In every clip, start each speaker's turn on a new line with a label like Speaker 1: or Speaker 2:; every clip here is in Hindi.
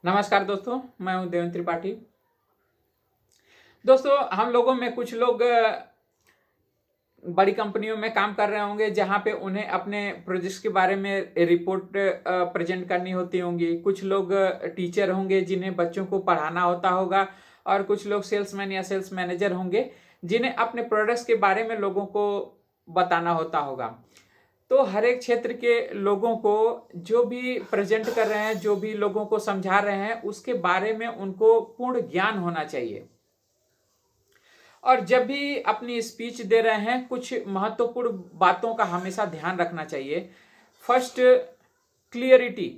Speaker 1: नमस्कार दोस्तों, मैं हूं देवेंद्र त्रिपाठी। दोस्तों, हम लोगों में कुछ लोग बड़ी कंपनियों में काम कर रहे होंगे जहां पे उन्हें अपने प्रोजेक्ट्स के बारे में रिपोर्ट प्रेजेंट करनी होती होंगी। कुछ लोग टीचर होंगे जिन्हें बच्चों को पढ़ाना होता होगा, और कुछ लोग सेल्समैन या सेल्स मैनेजर होंगे जिन्हें अपने प्रोडक्ट्स के बारे में लोगों को बताना होता होगा। तो हर एक क्षेत्र के लोगों को जो भी प्रेजेंट कर रहे हैं, जो भी लोगों को समझा रहे हैं, उसके बारे में उनको पूर्ण ज्ञान होना चाहिए। और जब भी अपनी स्पीच दे रहे हैं, कुछ महत्वपूर्ण बातों का हमेशा ध्यान रखना चाहिए। फर्स्ट, क्लियरिटी,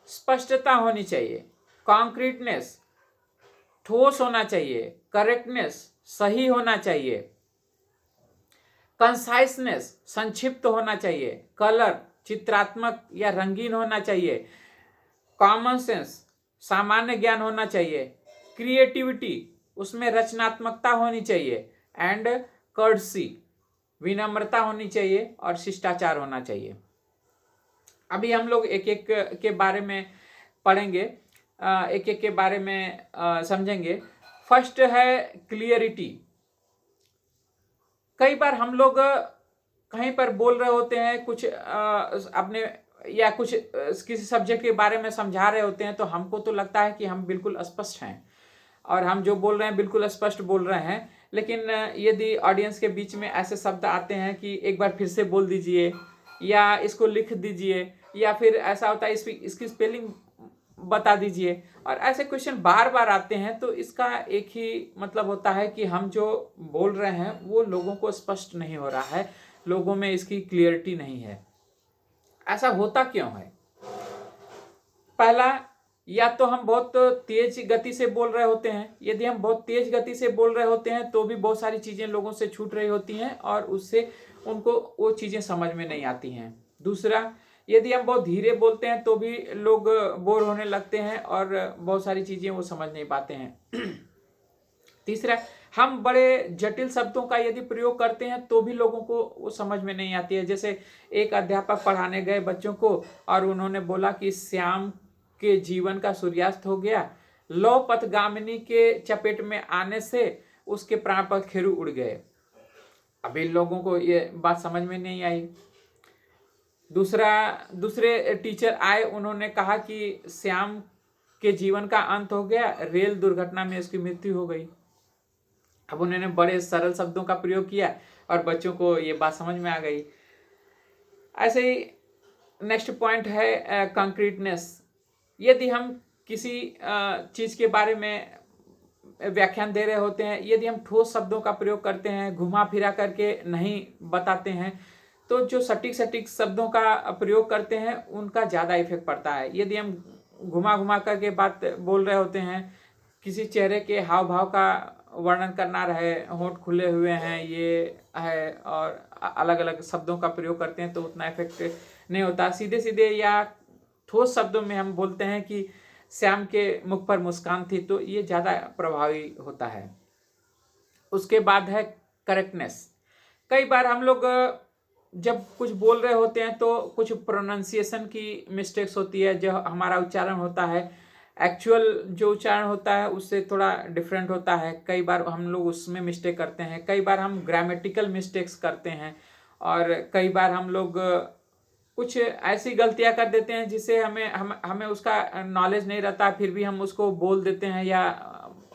Speaker 1: स्पष्टता होनी चाहिए। कॉन्क्रीटनेस, ठोस होना चाहिए। करेक्टनेस, सही होना चाहिए। कंसाइसनेस, संक्षिप्त होना चाहिए। कलर, चित्रात्मक या रंगीन होना चाहिए। कॉमन सेंस, सामान्य ज्ञान होना चाहिए। क्रिएटिविटी, उसमें रचनात्मकता होनी चाहिए। एंड कर्टसी, विनम्रता होनी चाहिए और शिष्टाचार होना चाहिए। अभी हम लोग एक एक के बारे में पढ़ेंगे, एक एक के बारे में समझेंगे। फर्स्ट है क्लियरिटी। कई बार हम लोग कहीं पर बोल रहे होते हैं, कुछ अपने या कुछ किसी सब्जेक्ट के बारे में समझा रहे होते हैं, तो हमको तो लगता है कि हम बिल्कुल स्पष्ट हैं और हम जो बोल रहे हैं बिल्कुल स्पष्ट बोल रहे हैं। लेकिन यदि ऑडियंस के बीच में ऐसे शब्द आते हैं कि एक बार फिर से बोल दीजिए, या इसको लिख दीजिए, या फिर ऐसा होता है इसकी स्पेलिंग बता दीजिए, और ऐसे क्वेश्चन बार बार आते हैं, तो इसका एक ही मतलब होता है कि हम जो बोल रहे हैं वो लोगों को स्पष्ट नहीं हो रहा है, लोगों में इसकी क्लियरिटी नहीं है। ऐसा होता क्यों है? पहला, या तो हम बहुत तेज गति से बोल रहे होते हैं। यदि हम बहुत तेज गति से बोल रहे होते हैं तो भी बहुत सारी चीजें लोगों से छूट रही होती हैं और उससे उनको वो चीजें समझ में नहीं आती हैं। दूसरा, यदि हम बहुत धीरे बोलते हैं तो भी लोग बोर होने लगते हैं और बहुत सारी चीजें वो समझ नहीं पाते हैं। तीसरा, हम बड़े जटिल शब्दों का यदि प्रयोग करते हैं तो भी लोगों को वो समझ में नहीं आती है। जैसे एक अध्यापक पढ़ाने गए बच्चों को और उन्होंने बोला कि श्याम के जीवन का सूर्यास्त हो गया, लौ पथगामिनी के चपेट में आने से उसके प्राण पखेरु उड़ गए। अभी लोगों को ये बात समझ में नहीं आई। दूसरे टीचर आए, उन्होंने कहा कि श्याम के जीवन का अंत हो गया, रेल दुर्घटना में उसकी मृत्यु हो गई। अब उन्होंने बड़े सरल शब्दों का प्रयोग किया और बच्चों को ये बात समझ में आ गई। ऐसे ही नेक्स्ट पॉइंट है कंक्रीटनेस। यदि हम किसी चीज के बारे में व्याख्यान दे रहे होते हैं, यदि हम ठोस शब्दों का प्रयोग करते हैं, घुमा फिरा करके नहीं बताते हैं, तो जो सटीक सटीक शब्दों का प्रयोग करते हैं उनका ज़्यादा इफेक्ट पड़ता है। यदि हम घुमा घुमा करके बात बोल रहे होते हैं, किसी चेहरे के हाव भाव का वर्णन करना रहे, होंठ खुले हुए हैं, ये है, और अलग अलग शब्दों का प्रयोग करते हैं तो उतना इफेक्ट नहीं होता। सीधे सीधे या ठोस शब्दों में हम बोलते हैं कि श्याम के मुख पर मुस्कान थी, तो ये ज़्यादा प्रभावी होता है। उसके बाद है करेक्टनेस। कई बार हम लोग जब कुछ बोल रहे होते हैं तो कुछ प्रोनाउंसिएशन की मिस्टेक्स होती है, जो हमारा उच्चारण होता है एक्चुअल जो उच्चारण होता है उससे थोड़ा डिफरेंट होता है। कई बार हम लोग उसमें मिस्टेक करते हैं, कई बार हम ग्रामेटिकल मिस्टेक्स करते हैं, और कई बार हम लोग कुछ ऐसी गलतियां कर देते हैं जिससे हमें उसका नॉलेज नहीं रहता, फिर भी हम उसको बोल देते हैं या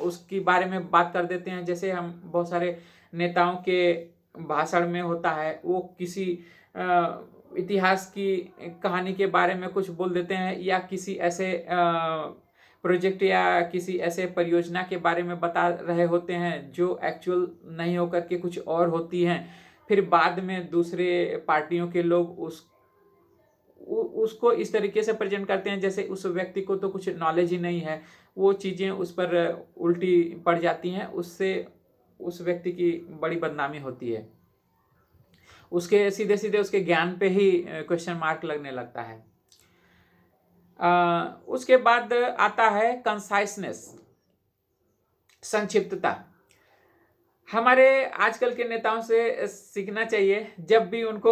Speaker 1: उसके बारे में बात कर देते हैं। जैसे हम बहुत सारे नेताओं के भाषण में होता है, वो किसी इतिहास की कहानी के बारे में कुछ बोल देते हैं, या किसी ऐसे प्रोजेक्ट या किसी ऐसे परियोजना के बारे में बता रहे होते हैं जो एक्चुअल नहीं होकर के कुछ और होती हैं। फिर बाद में दूसरे पार्टियों के लोग उसको इस तरीके से प्रेजेंट करते हैं जैसे उस व्यक्ति को तो कुछ नॉलेज ही नहीं है, वो चीज़ें उस पर उल्टी पड़ जाती हैं, उससे उस व्यक्ति की बड़ी बदनामी होती है, उसके सीधे सीधे उसके ज्ञान पे ही क्वेश्चन मार्क लगने लगता है। उसके बाद आता है कंसाइसनेस, संक्षिप्तता। हमारे आजकल के नेताओं से सीखना चाहिए। जब भी उनको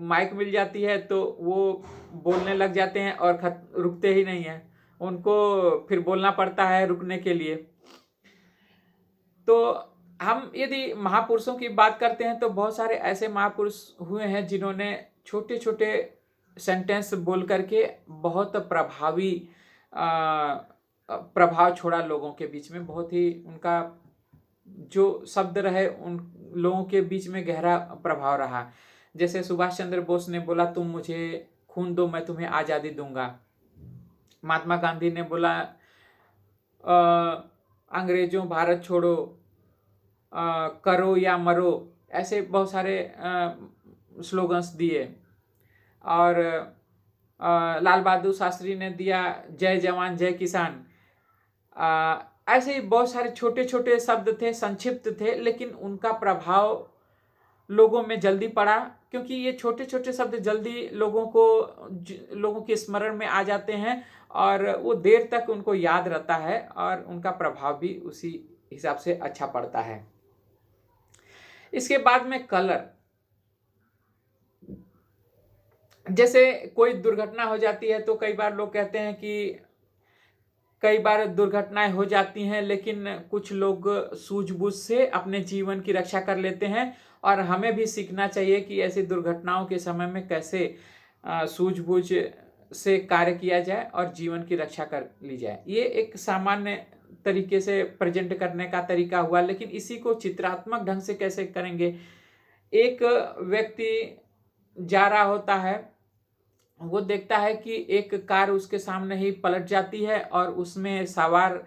Speaker 1: माइक मिल जाती है तो वो बोलने लग जाते हैं और रुकते ही नहीं हैं। उनको फिर बोलना पड़ता है रुकने के लिए। तो हम यदि महापुरुषों की बात करते हैं तो बहुत सारे ऐसे महापुरुष हुए हैं जिन्होंने छोटे छोटे सेंटेंस बोल करके बहुत प्रभावी प्रभाव छोड़ा लोगों के बीच में। बहुत ही उनका जो शब्द रहे उन लोगों के बीच में गहरा प्रभाव रहा। जैसे सुभाष चंद्र बोस ने बोला, तुम मुझे खून दो मैं तुम्हें आज़ादी दूंगा। महात्मा गांधी ने बोला, अंग्रेजों भारत छोड़ो, करो या मरो। ऐसे बहुत सारे स्लोगन्स दिए। और लाल बहादुर शास्त्री ने दिया, जय जवान जय किसान। ऐसे ही बहुत सारे छोटे छोटे शब्द थे, संक्षिप्त थे, लेकिन उनका प्रभाव लोगों में जल्दी पड़ा, क्योंकि ये छोटे छोटे शब्द जल्दी लोगों के स्मरण में आ जाते हैं और वो देर तक उनको याद रहता है और उनका प्रभाव भी उसी हिसाब से अच्छा पड़ता है। इसके बाद में कलर। जैसे कोई दुर्घटना हो जाती है तो कई बार लोग कहते हैं कि कई बार दुर्घटनाएं हो जाती हैं, लेकिन कुछ लोग सूझबूझ से अपने जीवन की रक्षा कर लेते हैं। और हमें भी सीखना चाहिए कि ऐसी दुर्घटनाओं के समय में कैसे सूझबूझ से कार्य किया जाए और जीवन की रक्षा कर ली जाए। ये एक सामान्य तरीके से प्रेजेंट करने का तरीका हुआ, लेकिन इसी को चित्रात्मक ढंग से कैसे करेंगे। एक व्यक्ति जा रहा होता है, वो देखता है कि एक कार उसके सामने ही पलट जाती है और उसमें सवार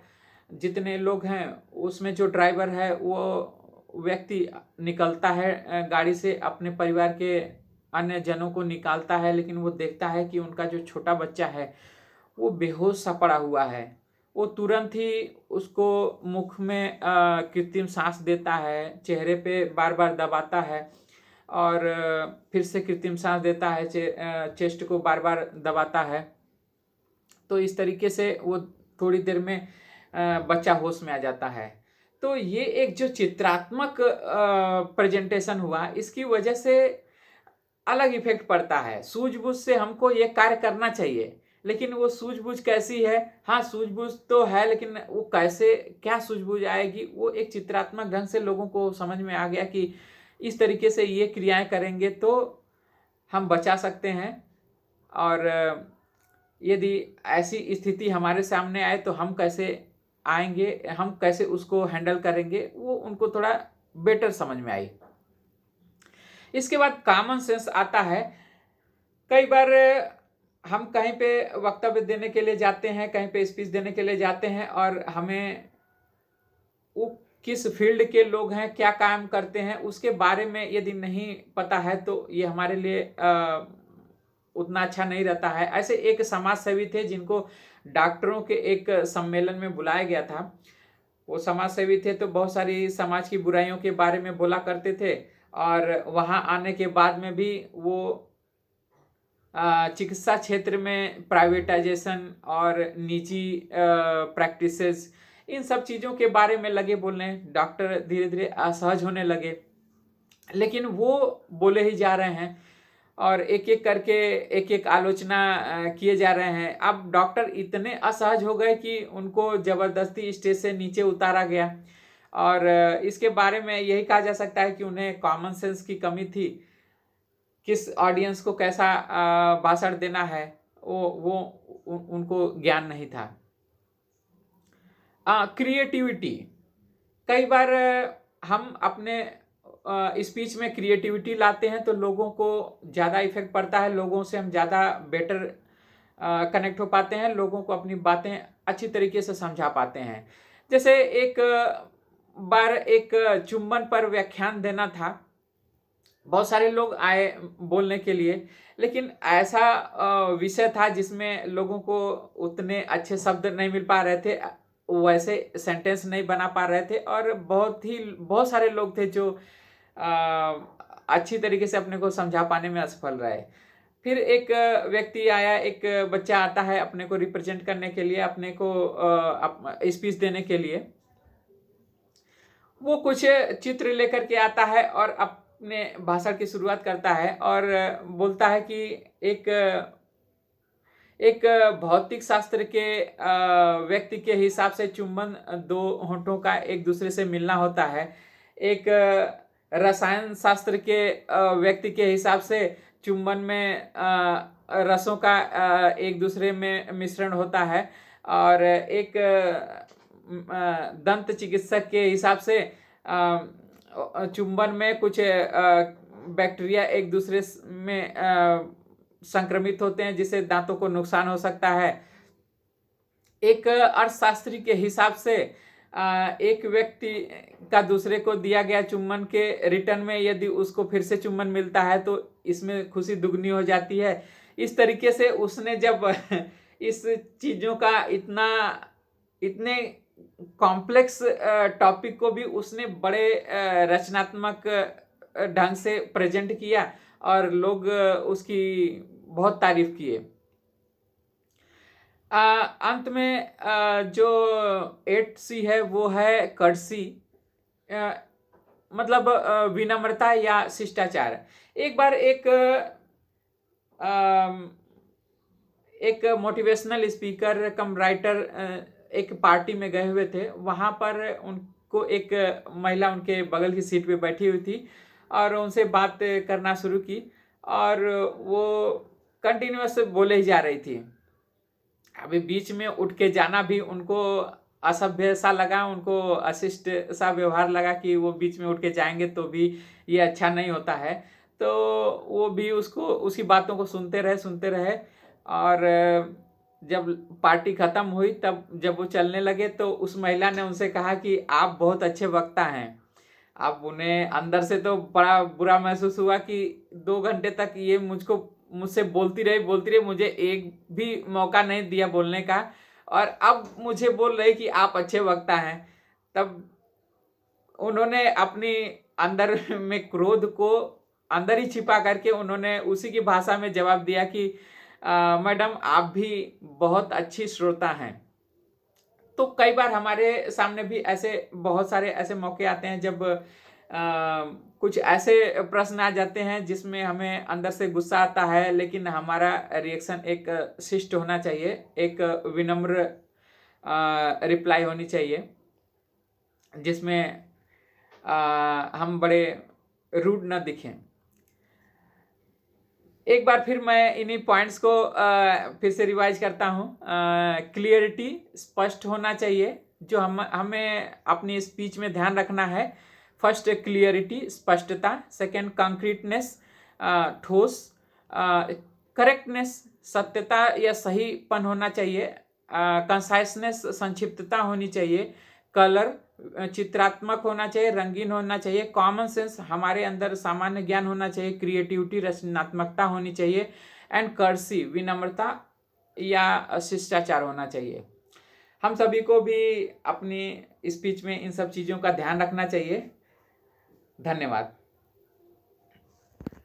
Speaker 1: जितने लोग हैं उसमें जो ड्राइवर है वो व्यक्ति निकलता है गाड़ी से, अपने परिवार के अन्य जनों को निकालता है, लेकिन वो देखता है कि उनका जो छोटा बच्चा है वो बेहोश सा पड़ा हुआ है। वो तुरंत ही उसको मुख में कृत्रिम सांस देता है, चेहरे पे बार बार दबाता है और फिर से कृत्रिम सांस देता है, चेस्ट को बार बार दबाता है। तो इस तरीके से वो थोड़ी देर में बच्चा होश में आ जाता है। तो ये एक जो चित्रात्मक प्रेजेंटेशन हुआ, इसकी वजह से अलग इफेक्ट पड़ता है। सूझबूझ से हमको ये कार्य करना चाहिए, लेकिन वो सूझबूझ कैसी है? हाँ, सूझबूझ तो है, लेकिन वो कैसे, क्या सूझबूझ आएगी, वो एक चित्रात्मक ढंग से लोगों को समझ में आ गया कि इस तरीके से ये क्रियाएं करेंगे तो हम बचा सकते हैं। और यदि ऐसी स्थिति हमारे सामने आए तो हम कैसे आएंगे, हम कैसे उसको हैंडल करेंगे, वो उनको थोड़ा बेटर समझ में आई। इसके बाद कॉमन सेंस आता है। कई बार हम कहीं पे वक्तव्य देने के लिए जाते हैं, कहीं पे स्पीच देने के लिए जाते हैं और हमें वो किस फील्ड के लोग हैं, क्या काम करते हैं, उसके बारे में यदि नहीं पता है तो ये हमारे लिए उतना अच्छा नहीं रहता है। ऐसे एक समाज सेवी थे जिनको डॉक्टरों के एक सम्मेलन में बुलाया गया था। वो समाज सेवी थे तो बहुत सारी समाज की बुराइयों के बारे में बोला करते थे और वहाँ आने के बाद में भी वो चिकित्सा क्षेत्र में प्राइवेटाइजेशन और निजी प्रैक्टिसेस, इन सब चीज़ों के बारे में लगे बोलने। डॉक्टर धीरे धीरे असहज होने लगे, लेकिन वो बोले ही जा रहे हैं और एक एक करके एक एक आलोचना किए जा रहे हैं। अब डॉक्टर इतने असहज हो गए कि उनको ज़बरदस्ती स्टेज से नीचे उतारा गया। और इसके बारे में यही कहा जा सकता है कि उन्हें कॉमन सेंस की कमी थी। किस ऑडियंस को कैसा भाषण देना है वो उनको ज्ञान नहीं था। क्रिएटिविटी। कई बार हम अपने स्पीच में क्रिएटिविटी लाते हैं तो लोगों को ज़्यादा इफेक्ट पड़ता है, लोगों से हम ज़्यादा बेटर कनेक्ट हो पाते हैं, लोगों को अपनी बातें अच्छी तरीके से समझा पाते हैं। जैसे एक बार एक चुंबन पर व्याख्यान देना था, बहुत सारे लोग आए बोलने के लिए, लेकिन ऐसा विषय था जिसमें लोगों को उतने अच्छे शब्द नहीं मिल पा रहे थे, वैसे सेंटेंस नहीं बना पा रहे थे और बहुत सारे लोग थे जो अच्छी तरीके से अपने को समझा पाने में असफल रहे। फिर एक व्यक्ति आया, एक बच्चा आता है अपने को रिप्रेजेंट करने के लिए, अपने को स्पीच देने के लिए। वो कुछ चित्र लेकर के आता है और अपने भाषण की शुरुआत करता है और बोलता है कि एक भौतिक शास्त्र के व्यक्ति के हिसाब से चुंबन दो होंठों का एक दूसरे से मिलना होता है। एक रसायन शास्त्र के व्यक्ति के हिसाब से चुंबन में रसों का एक दूसरे में मिश्रण होता है। और एक दंत चिकित्सक के हिसाब से चुंबन में कुछ बैक्टीरिया एक दूसरे में संक्रमित होते हैं, जिससे दांतों को नुकसान हो सकता है। एक अर्थशास्त्री के हिसाब से एक व्यक्ति का दूसरे को दिया गया चुम्बन के रिटर्न में यदि उसको फिर से चुम्बन मिलता है तो इसमें खुशी दुगनी हो जाती है। इस तरीके से उसने जब इस चीज़ों का इतने कॉम्प्लेक्स टॉपिक को भी उसने बड़े रचनात्मक ढंग से प्रेजेंट किया और लोग उसकी बहुत तारीफ किए। अंत में जो 8C है वो है कर्सी, मतलब विनम्रता या शिष्टाचार। एक बार एक मोटिवेशनल स्पीकर कम राइटर एक पार्टी में गए हुए थे। वहाँ पर उनको एक महिला उनके बगल की सीट पे बैठी हुई थी और उनसे बात करना शुरू की और वो कंटिन्यूअस बोले ही जा रही थी। अभी बीच में उठ के जाना भी उनको असभ्य सा लगा, उनको अशिष्ट सा व्यवहार लगा कि वो बीच में उठ के जाएंगे तो भी ये अच्छा नहीं होता है। तो वो भी उसकी बातों को सुनते रहे और जब पार्टी ख़त्म हुई तब जब वो चलने लगे तो उस महिला ने उनसे कहा कि आप बहुत अच्छे वक्ता हैं। अब उन्हें अंदर से तो बड़ा बुरा महसूस हुआ कि 2 घंटे तक ये मुझसे बोलती रही, मुझे एक भी मौका नहीं दिया बोलने का और अब मुझे बोल रही कि आप अच्छे वक्ता हैं। तब उन्होंने अपनी अंदर में क्रोध को अंदर ही छिपा करके उन्होंने उसी की भाषा में जवाब दिया कि मैडम आप भी बहुत अच्छी श्रोता हैं। तो कई बार हमारे सामने भी ऐसे बहुत सारे ऐसे मौके आते हैं जब कुछ ऐसे प्रश्न आ जाते हैं जिसमें हमें अंदर से गुस्सा आता है, लेकिन हमारा रिएक्शन एक शिष्ट होना चाहिए, एक विनम्र रिप्लाई होनी चाहिए, जिसमें हम बड़े रूड न दिखें। एक बार फिर मैं इन्हीं पॉइंट्स को फिर से रिवाइज करता हूँ। क्लियरिटी, स्पष्ट होना चाहिए, जो हमें अपनी स्पीच में ध्यान रखना है। फर्स्ट क्लियरिटी, स्पष्टता। सेकंड कंक्रीटनेस, ठोस। करेक्टनेस, सत्यता या सहीपन होना चाहिए। कंसाइसनेस, संक्षिप्तता होनी चाहिए। कलर, चित्रात्मक होना चाहिए, रंगीन होना चाहिए। कॉमन सेंस, हमारे अंदर सामान्य ज्ञान होना चाहिए। क्रिएटिविटी, रचनात्मकता होनी चाहिए। एंड कर्सी, विनम्रता या शिष्टाचार होना चाहिए। हम सभी को भी अपनी स्पीच में इन सब चीज़ों का ध्यान रखना चाहिए। धन्यवाद।